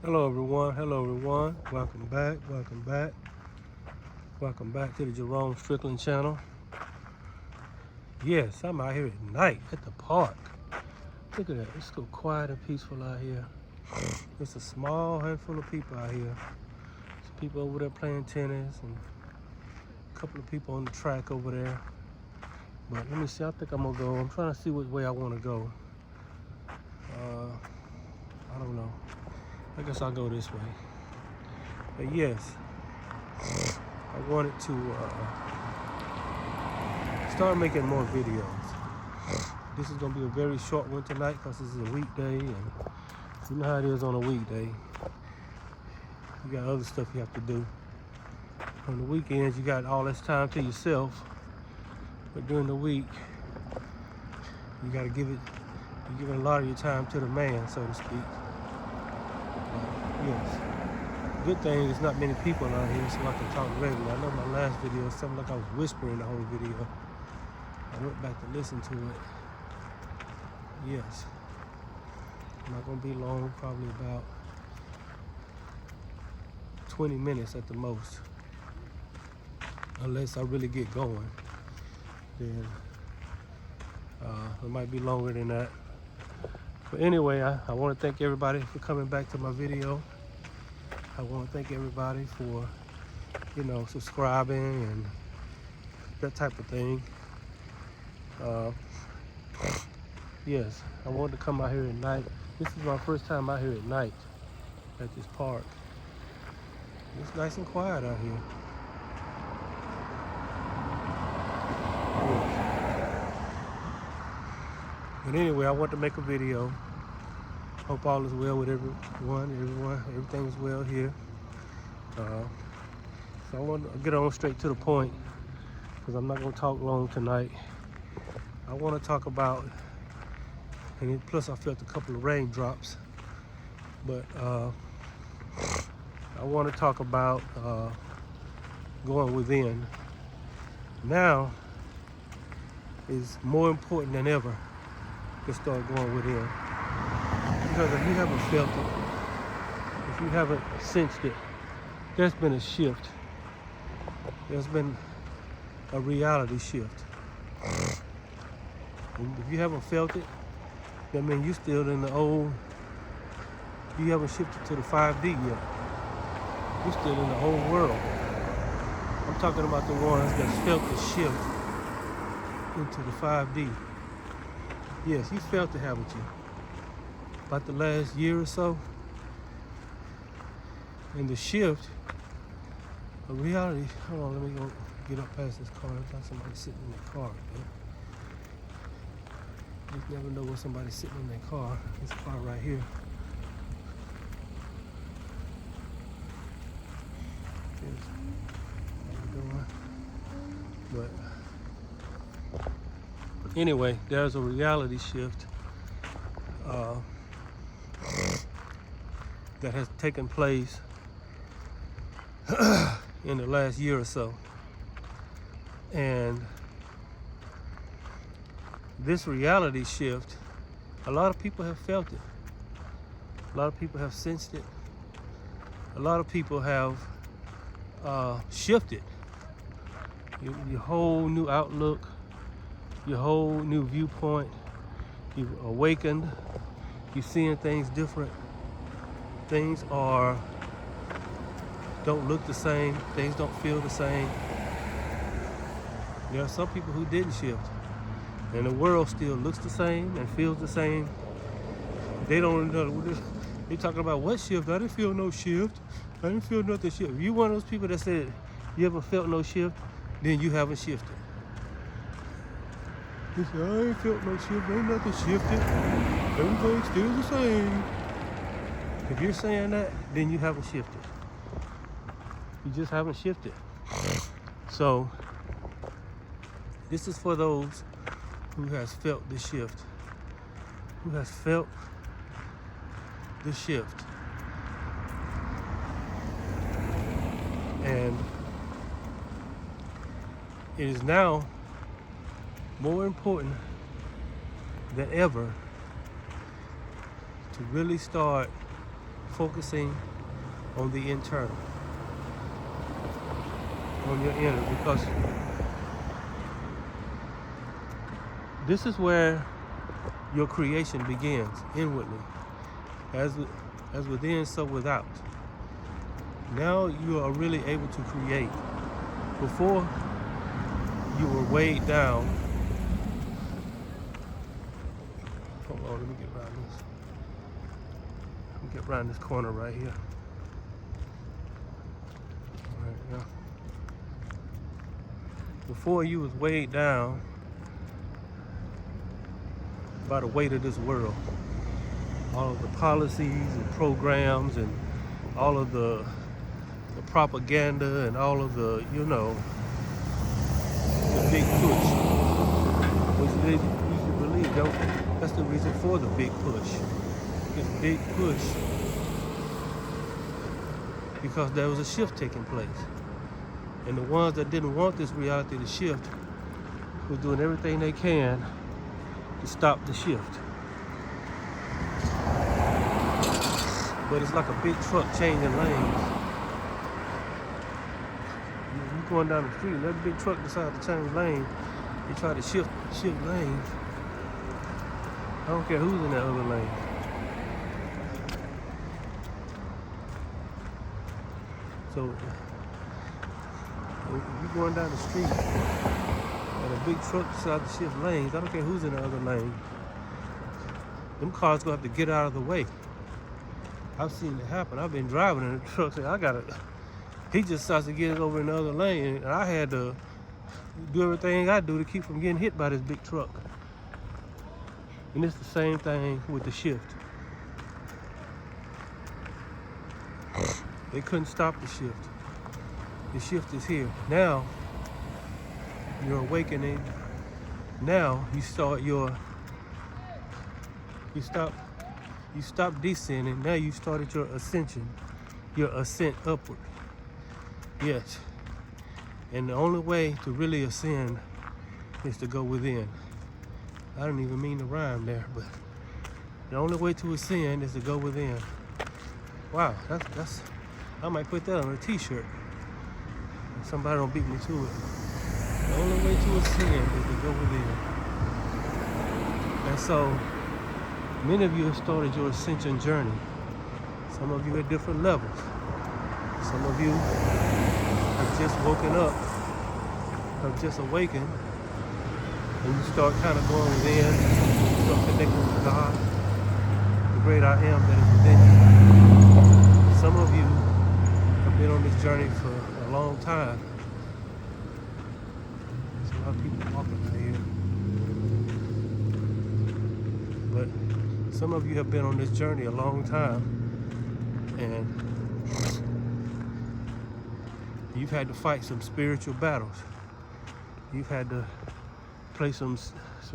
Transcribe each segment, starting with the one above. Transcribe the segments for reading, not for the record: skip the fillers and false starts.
Hello everyone, welcome back, welcome back to the Jerome Strickland channel. Yes, I'm out here at night at the park. Look at that, it's so quiet and peaceful out here. It's a small handful of people out here. Some people over there playing tennis and a couple of people on the track over there. But let me see, I think I'm gonna go. I'm trying to see which way I wanna go. I don't know. I guess I'll go this way. But yes, I wanted to start making more videos. This is gonna be a very short one tonight because this is a weekday, and you know how it is on a weekday. You got other stuff you have to do. On the weekends, you got all this time to yourself, but during the week, you gotta you're giving a lot of your time to the man, so to speak. Yes. Good thing there's not many people out here, so I can talk regularly. I know my last video sounded like I was whispering the whole video. I went back to listen to it. Yes. Not gonna be long, probably about 20 minutes at the most. Unless I really get going, then it might be longer than that. But anyway, I want to thank everybody for coming back to my video. I want to thank everybody for, subscribing and that type of thing. Yes, I wanted to come out here at night. This is my first time out here at night at this park. It's nice and quiet out here. But anyway, I want to make a video. Hope all is well with everyone. Everything is well here. So I want to get on straight to the point because I'm not going to talk long tonight. I want to talk about, and plus I felt a couple of raindrops, but I want to talk about going within. Now is more important than ever to start going within. Because if you haven't felt it, if you haven't sensed it, there's been a shift. There's been a reality shift. And if you haven't felt it, that means you're still in the old, you haven't shifted to the 5D yet. You're still in the old world. I'm talking about the ones that felt the shift into the 5D. Yes, you felt it, haven't you? About the last year or so. And the shift of reality, hold on, let me go get up past this car. There's not somebody sitting in that car. Man. You just never know when somebody's sitting in that car. This car right here. Yes. How you doing? But anyway, there's a reality shift that has taken place in the last year or so. And this reality shift, a lot of people have felt it. A lot of people have sensed it. A lot of people have shifted. Your whole new outlook, your whole new viewpoint, you've awakened, you're seeing things different. Things don't look the same, things don't feel the same. There are some people who didn't shift, and the world still looks the same and feels the same. They don't know, they're talking about what shift? I didn't feel no shift. I didn't feel nothing shift. If you're one of those people that said you haven't felt no shift, then you haven't shifted. You say, I ain't felt no shift, ain't nothing shifted. Everything's still the same. If you're saying that, then you haven't shifted. You just haven't shifted. So, this is for those who has felt the shift. Who has felt the shift. And it is now more important than ever to really start focusing on the internal, on your inner, because this is where your creation begins, inwardly. As within, so without. Now you are really able to create. Before, you were weighed down. Hold on, let me get around this. Let me get around this corner right here. All right, yeah. Before, you was weighed down by the weight of this world. All of the policies and programs and all of the propaganda and all of the, the big push. Which you should believe, that's the reason for the big push. This big push, because there was a shift taking place. And the ones that didn't want this reality to shift were doing everything they can to stop the shift. But it's like a big truck changing lanes. You going down the street, that big truck decides to change lane. They try to shift lanes. I don't care who's in that other lane. So if you're going down the street and a big truck decides to shift lanes, I don't care who's in the other lane. Them cars gonna have to get out of the way. I've seen it happen. I've been driving in a truck, say he just starts to get it over in the other lane, and I had to do everything I do to keep from getting hit by this big truck. And it's the same thing with the shift. They couldn't stop the shift. The shift is here. Now, you're awakening. Now, you stop descending. Now you started your ascension, your ascent upward. Yes. And the only way to really ascend is to go within. I didn't even mean to rhyme there, but the only way to ascend is to go within. Wow, that's I might put that on a t-shirt. If somebody don't beat me to it. The only way to ascend is to go within. And so many of you have started your ascension journey. Some of you at different levels. Some of you have just woken up, have just awakened, and you start kind of going within, you start connecting with God, the great I am that is within you. Some of you have been on this journey for a long time. There's a lot of people walking out here. But some of you have been on this journey a long time, and you've had to fight some spiritual battles. You've had to play some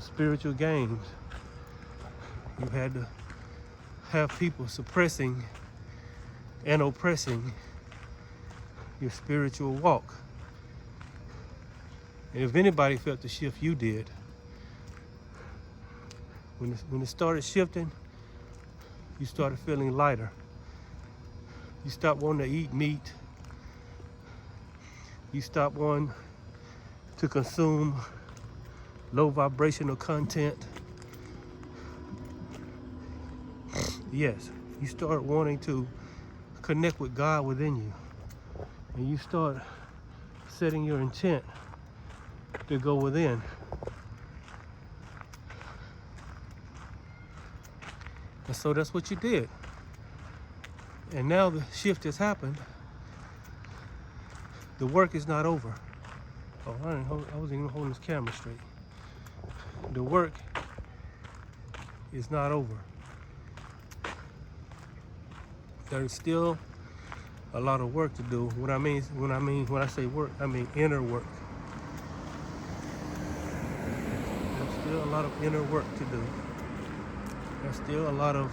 spiritual games. You've had to have people suppressing and oppressing your spiritual walk. And if anybody felt the shift, you did. When it started shifting, you started feeling lighter. You stopped wanting to eat meat. You stopped wanting to consume low vibrational content. Yes, you start wanting to connect with God within you. And you start setting your intent to go within. And so that's what you did. And now the shift has happened. The work is not over. Oh, I wasn't even holding this camera straight. The work is not over. There's still a lot of work to do. When I say work, I mean inner work. There's still a lot of inner work to do. There's still a lot of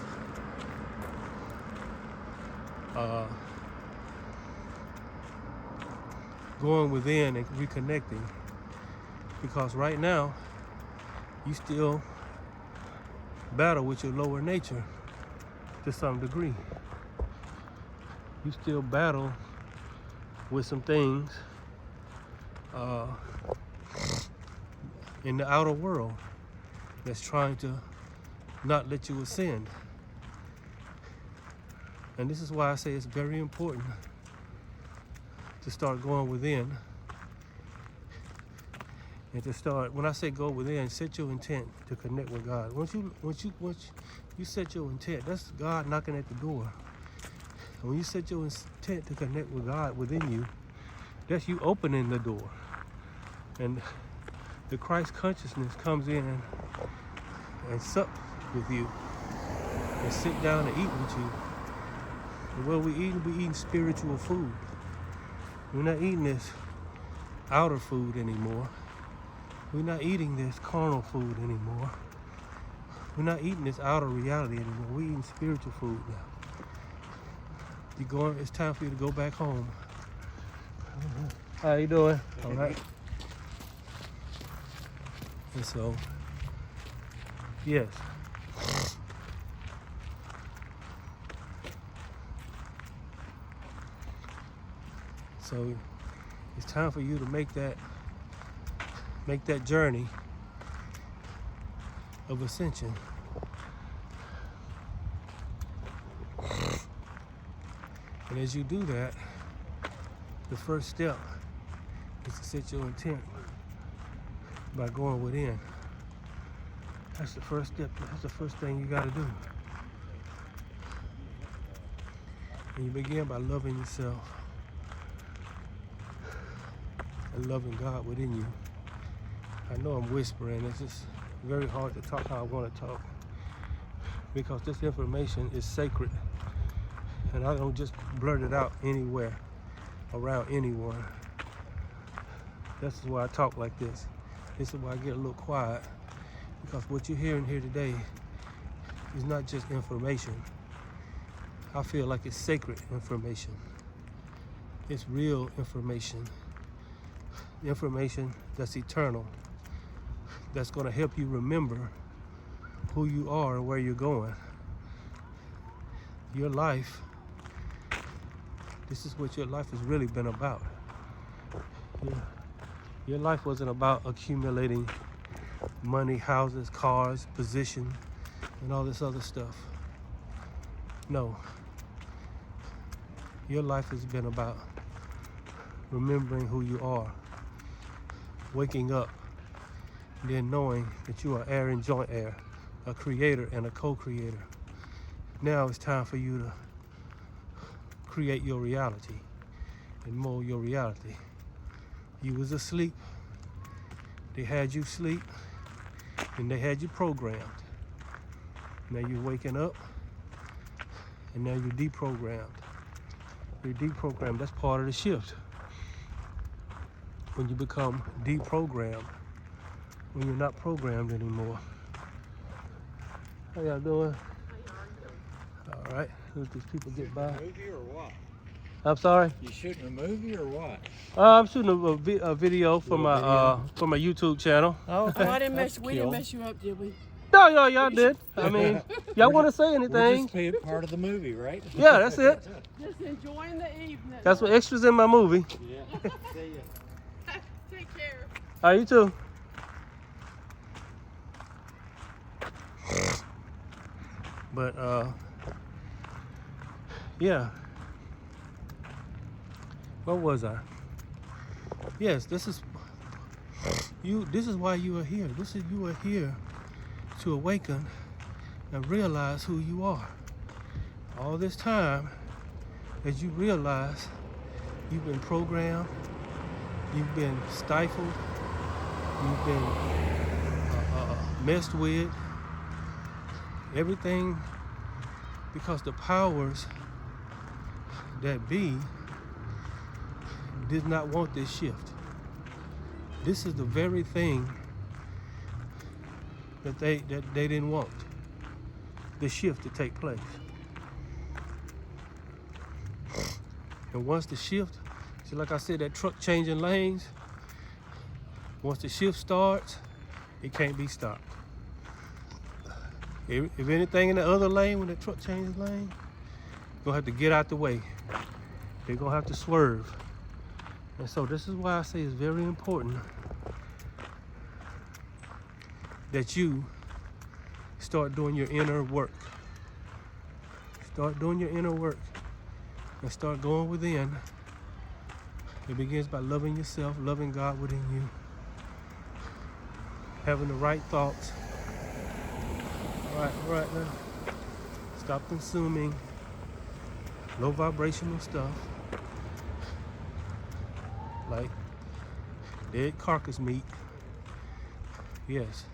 going within and reconnecting, because right now you still battle with your lower nature to some degree. you still battle with some things in the outer world that's trying to not let you ascend. And this is why I say it's very important to start going within and to start, when I say go within, set your intent to connect with God. Once you set your intent, that's God knocking at the door. And when you set your intent to connect with God within you, that's you opening the door. And the Christ consciousness comes in and sup with you and sit down and eat with you. And what we eating spiritual food. We're not eating this outer food anymore. We're not eating this carnal food anymore. We're not eating this outer reality anymore. We're eating spiritual food now. It's time for you to go back home. How you doing? All right. And so, yes. So it's time for you to make that journey of ascension. And as you do that, the first step is to set your intent by going within. That's the first step. That's the first thing you got to do. And you begin by loving yourself and loving God within you. I know I'm whispering. It's just very hard to talk how I want to talk because this information is sacred and I don't just blurt it out anywhere around anyone. This is why I talk like this. This is why I get a little quiet, because what you're hearing here today is not just information. I feel like it's sacred information. It's real information. Information that's eternal, that's going to help you remember who you are and where you're going. Your life, this is what your life has really been about. Your life wasn't about accumulating money, houses, cars, position, and all this other stuff. No. Your life has been about remembering who you are, waking up, and then knowing that you are heir and joint heir, a creator and a co-creator. Now it's time for you to create your reality and mold your reality. You was asleep. They had you sleep, and they had you programmed. Now you're waking up, and now you're deprogrammed. You're deprogrammed. That's part of the shift. When you become deprogrammed, when you're not programmed anymore. How y'all doing? All right. Let these people get by. Movie or what? I'm sorry? You shooting a movie or what? I'm shooting a video for my YouTube channel. Oh, okay. I didn't mess. We didn't mess you up, did we? No, y'all did. I mean, y'all want to say We're anything? just being part of the movie, right? Yeah, that's it. Just enjoying the evening. That's what extras in my movie. Yeah. See ya. Take care. All right, you too. But yeah. Where was I? Yes, this is you. This is why you are here. You are here to awaken and realize who you are. All this time, as you realize you've been programmed, you've been stifled, you've been messed with, everything, because the powers that be did not want this shift. This is the very thing that they didn't want, the shift to take place. And once the shift, see, like I said, that truck changing lanes, once the shift starts, it can't be stopped. If anything in the other lane, when the truck changes lane, gonna have to get out the way. They're gonna have to swerve. And so this is why I say it's very important that you start doing your inner work. Start doing your inner work and start going within. It begins by loving yourself, loving God within you, having the right thoughts. All right now. Stop consuming low vibrational stuff like dead carcass meat. Yes,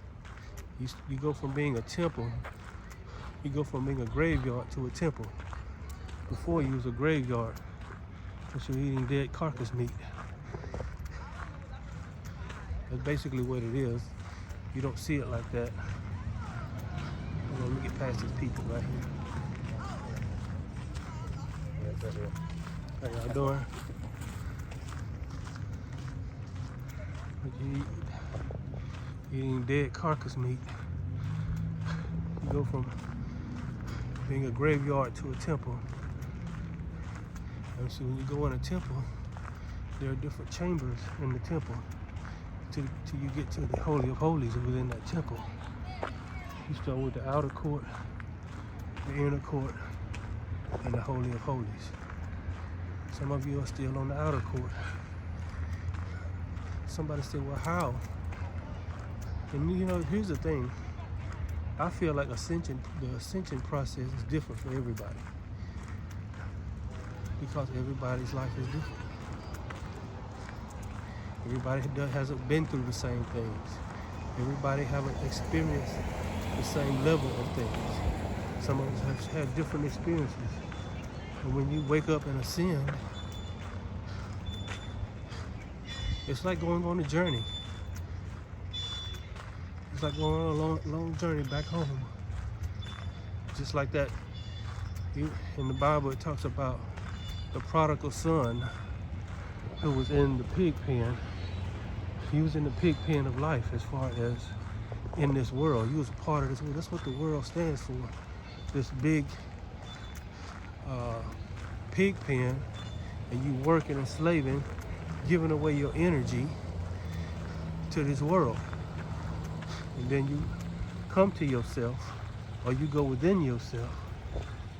you go from being a temple, you go from being a graveyard to a temple. Before you was a graveyard, because you're eating dead carcass meat. That's basically what it is. You don't see it like that. Let me get past these people right here. How y'all doing? Eating dead carcass meat. You go from being a graveyard to a temple. And so when you go in a temple, there are different chambers in the temple till you get to the Holy of Holies within that temple. You start with the outer court, the inner court, and the Holy of Holies. Some of you are still on the outer court. Somebody said, well, how? And you know, here's the thing. I feel like the ascension process is different for everybody. Because everybody's life is different. Everybody hasn't been through the same things. Everybody haven't experienced the same level of things. Some of us have had different experiences. And when you wake up and ascend, it's like going on a journey. It's like going on a long journey back home. Just like that, in the Bible it talks about the prodigal son who was in the pig pen. He was in the pig pen of life as far as in this world. He was a part of this world. That's what the world stands for. This big pig pen, and you working and slaving, giving away your energy to this world. And then you come to yourself, or you go within yourself,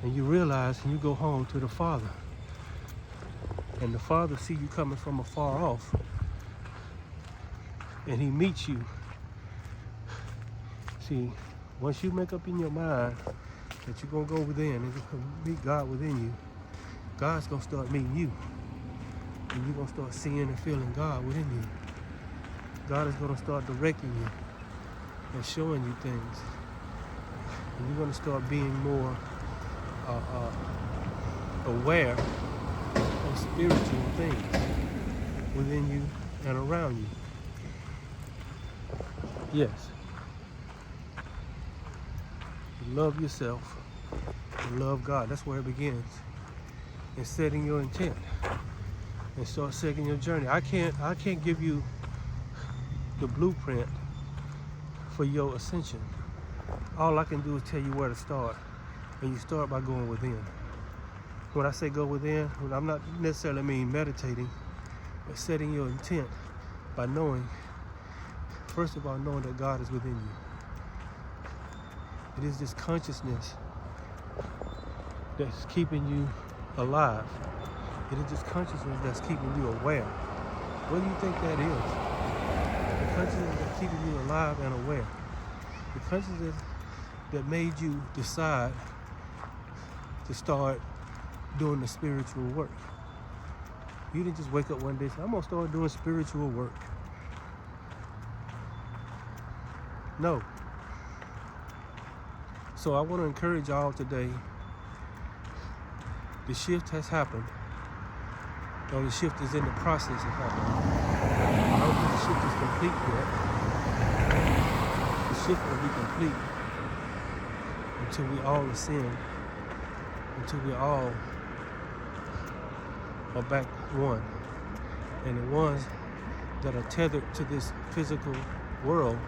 and you realize, and you go home to the Father. And the Father see you coming from afar off, and he meets you. See, once you make up in your mind that you're gonna go within and meet God within you, God's gonna start meeting you. And you're gonna start seeing and feeling God within you. God is gonna start directing you and showing you things. And you're gonna start being more aware of spiritual things within you and around you. Yes. Love yourself and love God. That's where it begins. And setting your intent and start setting your journey. I can't give you the blueprint for your ascension. All I can do is tell you where to start. And you start by going within. When I say go within, I'm not necessarily mean meditating, but setting your intent by knowing, first of all, knowing that God is within you. It is this consciousness that's keeping you alive. It is this consciousness that's keeping you aware. What do you think that is? The consciousness that's keeping you alive and aware. The consciousness that made you decide to start doing the spiritual work. You didn't just wake up one day and say, I'm gonna start doing spiritual work. No. So I want to encourage y'all today. The shift has happened. Or the shift is in the process of happening. I don't think the shift is complete yet. The shift will be complete until we all ascend, until we all are back one. And the ones that are tethered to this physical world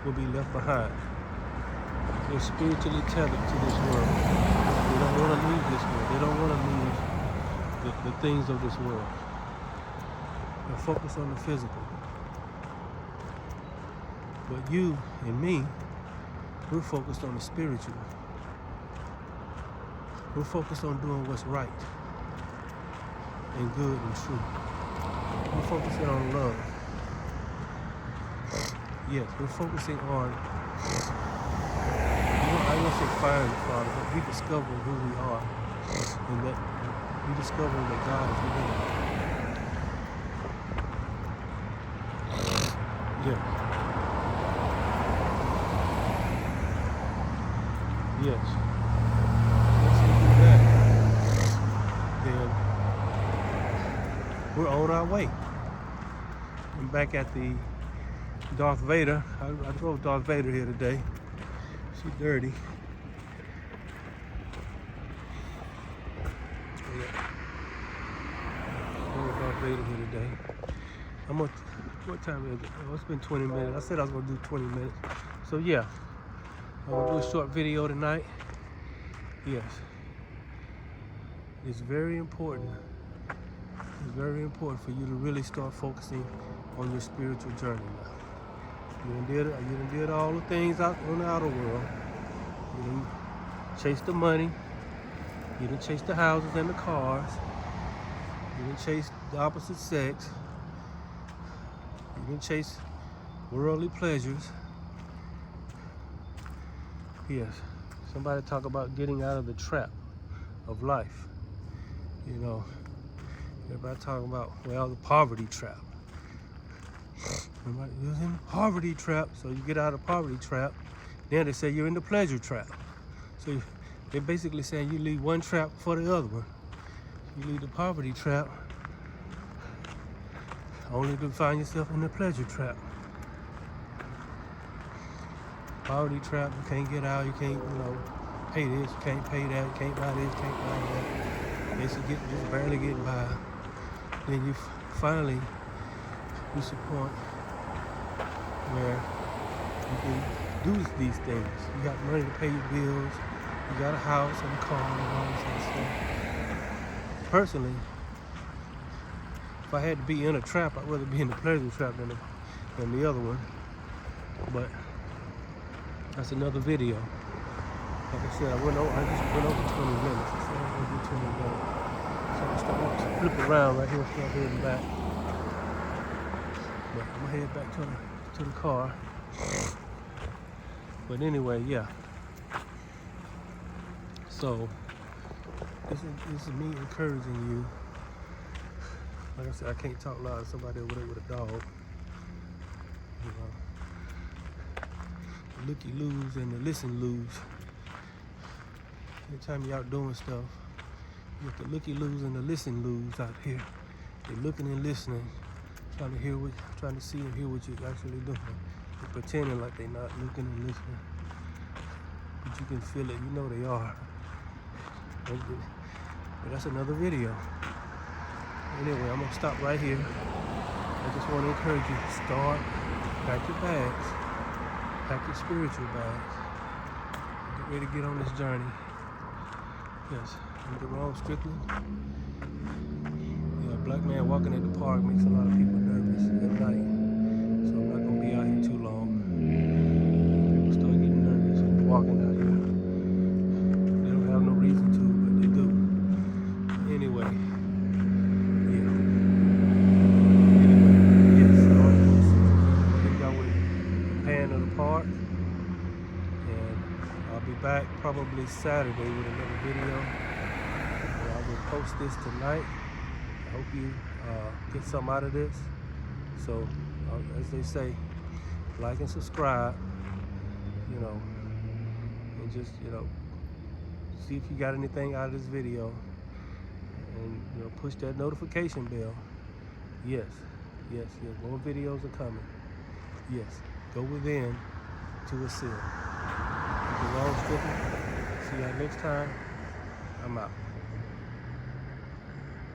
will be left behind. They're spiritually tethered to this world. We don't want to leave this world. They don't want to leave the things of this world. They're focused on the physical. But you and me, we're focused on the spiritual. We're focused on doing what's right and good and true. We're focusing on love. Yes, we're focusing on, I don't say finding the Father, but rediscovering who we are, and that rediscovering that God is within us. Yes. Yes. Once we do that, then we're on our way. I'm back at the Darth Vader. I drove Darth Vader here today. She's dirty. Yeah. Drove Darth Vader here today. What time is it? Oh, it's been 20 minutes. I said I was gonna do 20 minutes. So yeah, I'm gonna do a short video tonight. Yes. It's very important. It's very important for you to really start focusing on your spiritual journey now. You done did all the things out on the outer world. You done chased the money. You done chased the houses and the cars. You done chased the opposite sex. You done chased worldly pleasures. Yes. Somebody talk about getting out of the trap of life. You know, everybody talking about, well, the poverty trap. Everybody is in the poverty trap, so you get out of the poverty trap. Then they say you're in the pleasure trap. So they're basically saying you leave one trap for the other one. You leave the poverty trap only to find yourself in the pleasure trap. Poverty trap, you can't get out, you can't, pay this, you can't pay that, you can't buy this, you can't buy that. Basically just barely getting by. Then you finally reach a point where you can do these things. You got money to pay your bills, you got a house and a car and all this other stuff. Personally, if I had to be in a trap, I'd rather be in the pleasure trap than the other one. But that's another video. Like I said, I just went over 20 minutes. I said I was gonna do 20 minutes. So I'm starting to flip around right here, start heading back. But I'm gonna head back to the car. But anyway, yeah. So this is me encouraging you. Like I said, I can't talk loud to somebody over there with a dog. You know, the looky-loos and the listen-loos. Anytime you're out doing stuff, you got the looky-loos and the listen-loos out here. They're looking and listening, trying to see and hear what you're actually doing. They're pretending like they're not looking and listening, but you can feel it. You know they are. But that's another video. Anyway, I'm gonna stop right here. I just want to encourage you to start, pack your bags, pack your spiritual bags, get ready to get on this journey. Yes, I'm Jerome Strickland. Yeah, a black man walking at the park makes a lot of people nervous at night. So I'm not gonna be out here too long. People start getting nervous walking out here. They don't have no reason to, but they do. Anyway, yeah. Yes, so I'm gonna out with a pan of the park. And I'll be back probably Saturday with another video. And I will post this tonight. I hope you get something out of this. So, as they say, like and subscribe, and just, see if you got anything out of this video. And, push that notification bell. Yes, more videos are coming. Yes, go within to ascend. Jerome Strickland. See y'all next time. I'm out.